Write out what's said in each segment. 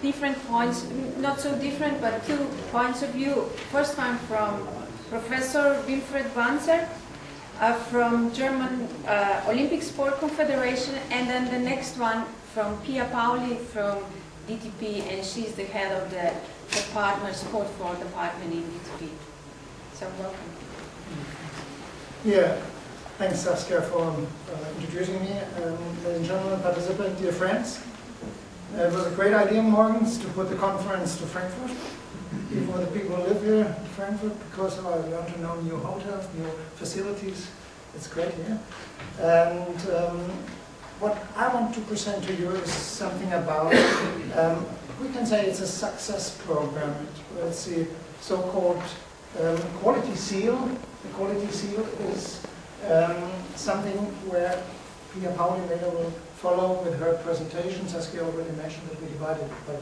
different points, not so different, but 2 points of view. First one from Professor Winfried Banzer from German Olympic Sport Confederation, and then the next one from Pia Pauly from DTP, and she's the head of the sport for department in DTP. So welcome. Yeah, thanks Saskia for introducing me. Ladies and gentlemen, participants, dear friends. It was a great idea, Morgens, to put the conference to Frankfurt. For the people who live here in Frankfurt, because I want to know new hotels, new facilities. It's great here. And what I want to present to you is something about, we can say it's a success program. It's the so-called quality seal. The quality seal is something where Pia Pauly later will follow with her presentation. Saskia already mentioned that we divided it by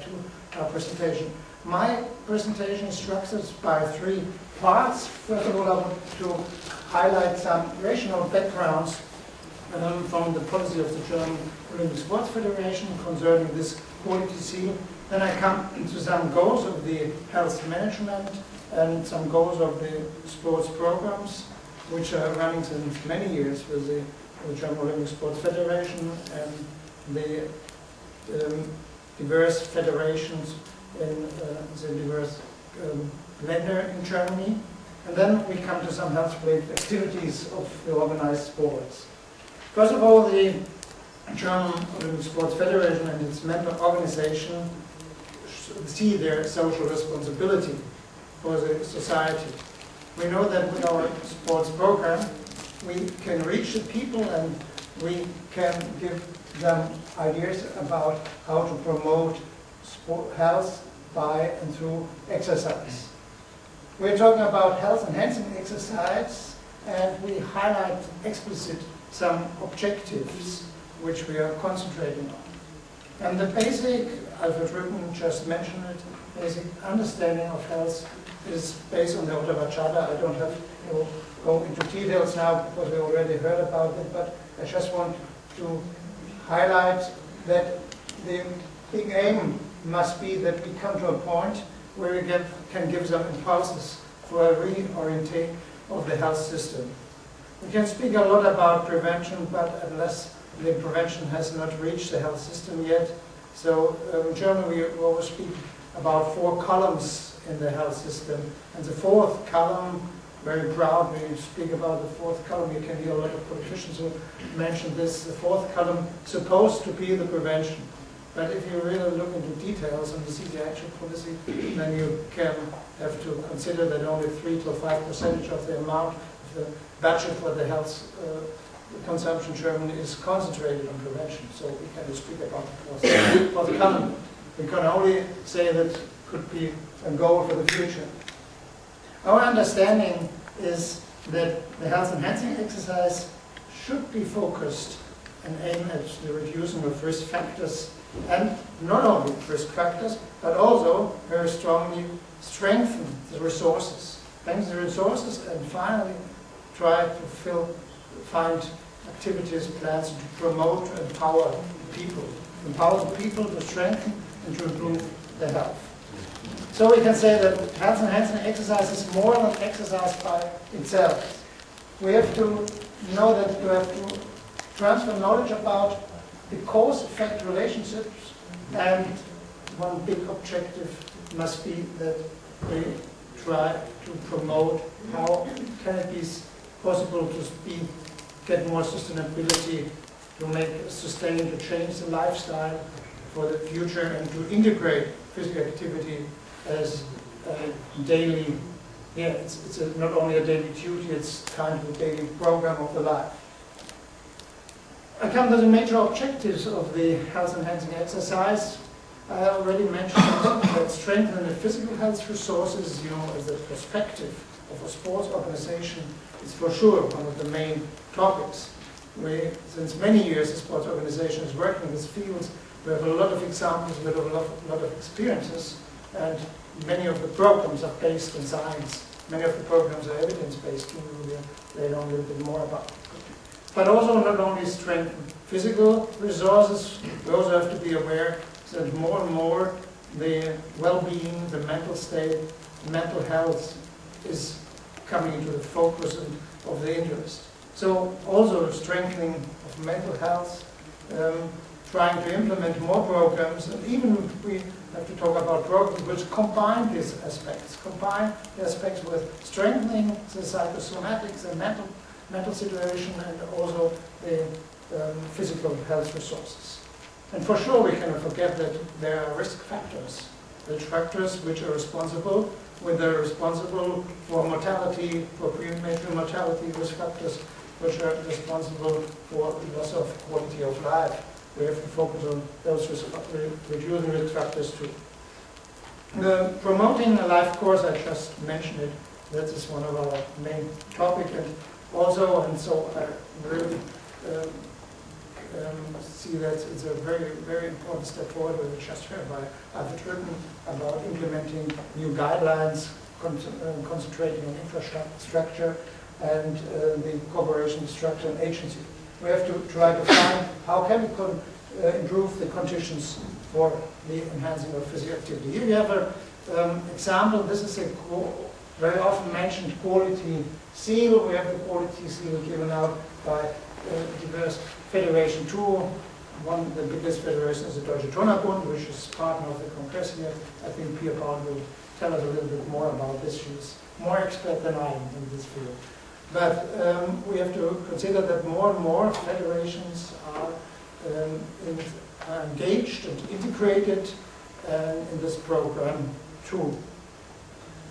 2 presentation. My presentation is structured by 3 parts. First of all, I want to highlight some rational backgrounds from the policy of the German Olympic Sports Federation concerning this quality seal. Then I come into some goals of the health management and some goals of the sports programs, which are running since many years with the German Olympic Sports Federation and the diverse federations in the diverse Länder in Germany. And then we come to some health-related activities of the organized sports. First of all, the German Olympic Sports Federation and its member organization see their social responsibility for the society. We know that with our sports program, we can reach the people and we can give them ideas about how to promote health by and through exercise. We're talking about health-enhancing exercise, and we highlight explicit some objectives which we are concentrating on. And the basic, Alfred Rücken just mentioned it, basic understanding of health is based on the Ottawa Charter. I don't have to go into details now because we already heard about it, but I just want to highlight that the big aim must be that we come to a point where we can give some impulses for a reorienting of the health system. We can speak a lot about prevention, but unless the prevention has not reached the health system yet. So in German we always speak about 4 columns in the health system. And the 4th column, very proud, we speak about the 4th column. You can hear a lot of politicians who mention this. The 4th column supposed to be the prevention. But if you really look into details and you see the actual policy, then you can have to consider that only 3 to 5% of the amount of the budget for the health consumption in Germany is concentrated on prevention. So we can speak about the 4th column. We can only say that could be a goal for the future. Our understanding is that the health-enhancing exercise should be focused and aim at the reducing of risk factors, and not only risk factors, but also very strongly strengthen the resources. Strengthen the resources and finally try to find activities, plans to promote, to empower people. Empower the people to strengthen and to improve their health. So we can say that health-enhancing exercise is more than exercise by itself. We have to know that we have to transfer knowledge about the cause-effect relationships, and one big objective must be that we try to promote how can it be possible to get more sustainability, to make sustain, to change the lifestyle for the future, and to integrate physical activity as a daily, it's not only a daily duty, it's kind of a daily program of the life. I come to the major objectives of the health-enhancing exercise. I already mentioned that strengthening the physical health resources, as a perspective of a sports organization, is for sure one of the main topics. Since many years, the sports organization is working in this field. We have a lot of examples, we have a lot of experiences, and many of the programs are based in science. Many of the programs are evidence-based, we will later on a little bit more about. But also not only strengthen physical resources, we also have to be aware that more and more the well-being, the mental state, mental health is coming into the focus of the interest. So also strengthening of mental health, trying to implement more programs, and even we have to talk about programs which combine these aspects, combine the aspects with strengthening the psychosomatics and mental situation, and also the physical health resources. And for sure we cannot forget that there are risk factors which are responsible, when they're responsible for mortality, for premature mortality, risk factors which are responsible for loss of quality of life. We have to focus on those reducing risk factors too. Promoting a life course, I just mentioned it, that is one of our main topics, and also, and so I really see that it's a very, very important step forward. We just heard by Alfred about implementing new guidelines, concentrating on infrastructure and the cooperation structure and agency. We have to try to find how can we improve the conditions for the enhancing of physical activity. Here you have an example. This is a very often mentioned quality seal. We have the quality seal given out by diverse federation too. One of the biggest federations is the Deutsche Turnerbund, which is partner of the Congress here. I think Pia Pauly will tell us a little bit more about this. She's more expert than I am in this field. But we have to consider that more and more federations are engaged and integrated in this program too.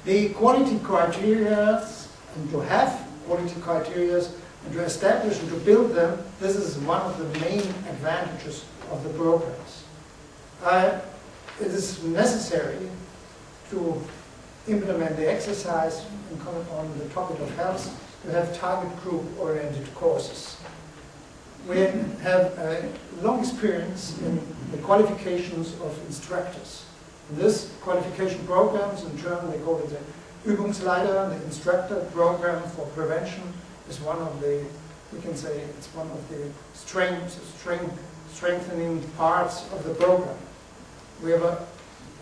The quality criteria, and to have quality criteria and to establish and to build them, this is one of the main advantages of the programs. It is necessary to implement the exercise on the topic of health, to have target group oriented courses. We have a long experience in the qualifications of instructors. In this qualification programs, in German they call it the Übungsleiter, the instructor program for prevention, is one of the, we can say, it's one of the strengthening parts of the program. We have a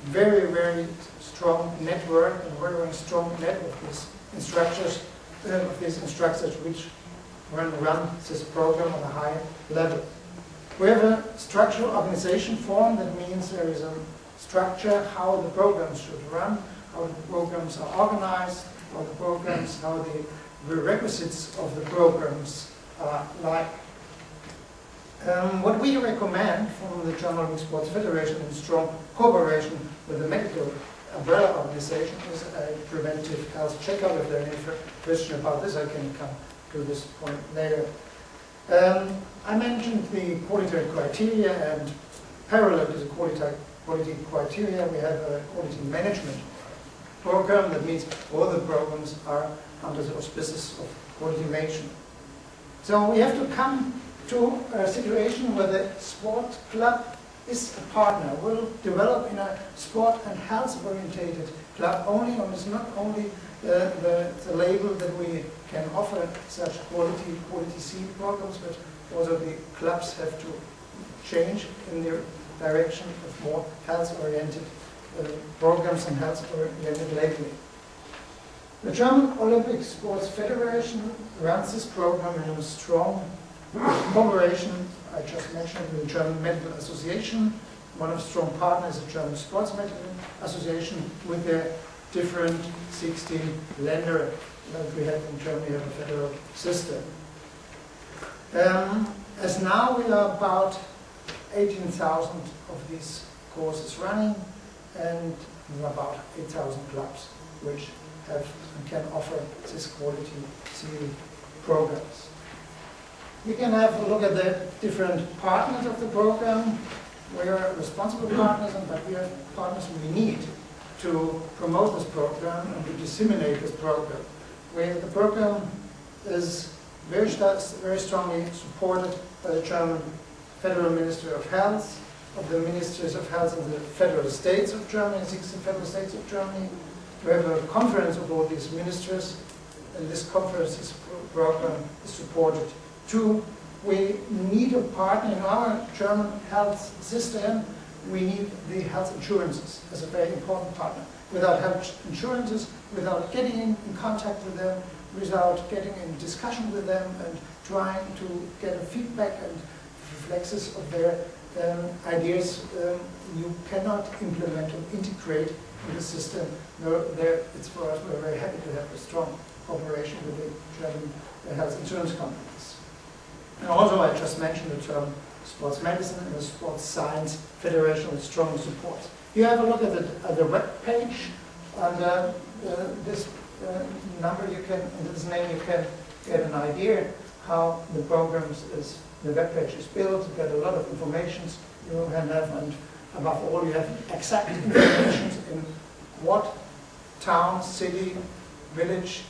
very, very strong network, and very strong network of these instructors which run this program on a high level. We have a structural organization form. That means there is a structure how the programs should run, how the programs are organized, how the prerequisites of the programs are like. What we recommend from the German Olympic Sports Federation in strong cooperation with the medical umbrella organization is a preventive health checkup. If there are any question about this, I can come to this point later. I mentioned the quality criteria, and parallel to the quality criteria, we have a quality management program. That means all the programs are under the auspices of quality management. So we have to come to a situation where the sport club is a partner, will develop in a sport and health orientated club only, and it's not only the label that we can offer such quality seed programs, but also the clubs have to change in the direction of more health oriented programs and health oriented labeling. The German Olympic Sports Federation runs this program in a strong cooperation, I just mentioned, with the German Medical Association. One of the strong partners is the German Sports Medical Association, with their different 16 Länder that we have in Germany. We have a federal system. As now we are about 18,000 of these courses running, and about 8,000 clubs which have and can offer this quality seal programs. We can have a look at the different partners of the program. We are responsible partners, but we are partners we need to promote this program and to disseminate this program. The program is very strongly supported by the German Federal Ministry of Health, of the Ministries of Health in the Federal States of Germany, 16 Federal States of Germany. We have a conference of all these ministries, and this conference, this program is supported too. We need a partner in our German health system. we need the health insurances as a very important partner. Without health insurances, without getting in contact with them, without getting in discussion with them and trying to get a feedback and reflexes of their ideas, you cannot implement or integrate in the system. It's for us, we're very happy to have a strong cooperation with the German health insurance companies. And also, I just mentioned the term sports medicine and the sports science federation with strong support. You have a look at the web page, and this number you can, in this name you can get an idea how the programs the web page is built. You get a lot of information you can have, and above all you have exact information in what town, city, village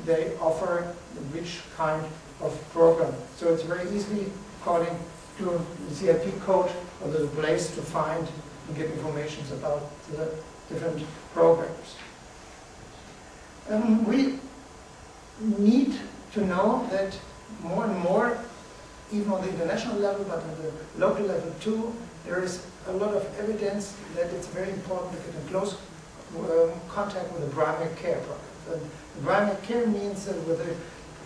they offer which kind of program. So it's very easily, according to the CIP code, or the place to find and get information about the different programs. We need to know that more and more, even on the international level, but on the local level too, there is a lot of evidence that it's very important to get in close contact with the primary care programs. And the primary care means that with the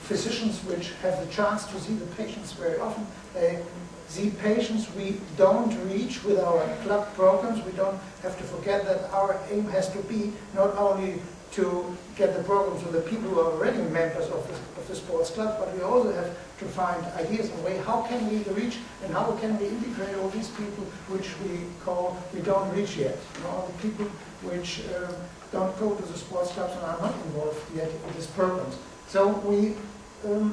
physicians which have the chance to see the patients very often, they see patients we don't reach with our club programs. We don't have to forget that our aim has to be not only to get the programs to the people who are already members of the sports club, but we also have to find ideas and way how can we reach and how can we integrate all these people which we don't reach yet. You know, all the people which don't go to the sports clubs and are not involved yet in these programs. So we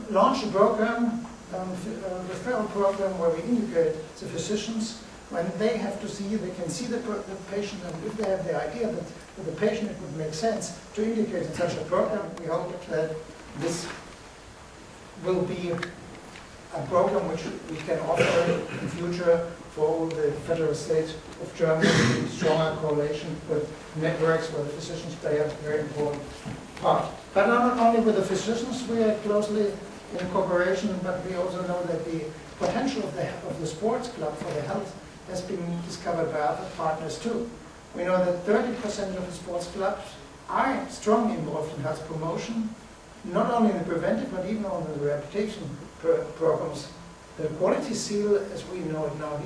launched a program, referral program, where we integrate the physicians. When they have to see, they can see the patient, and if they have the idea that for the patient it would make sense to integrate in such a program, we hope that this will be a program which we can offer in future for all the federal states of Germany, with stronger correlation with networks where the physicians play a very important part. But not only with the physicians, we are closely in cooperation, but we also know that the potential of the sports club for the health has been discovered by other partners too. We know that 30% of the sports clubs are strongly involved in health promotion, not only in the preventive, but even on the rehabilitation programs. The quality seal, as we know it now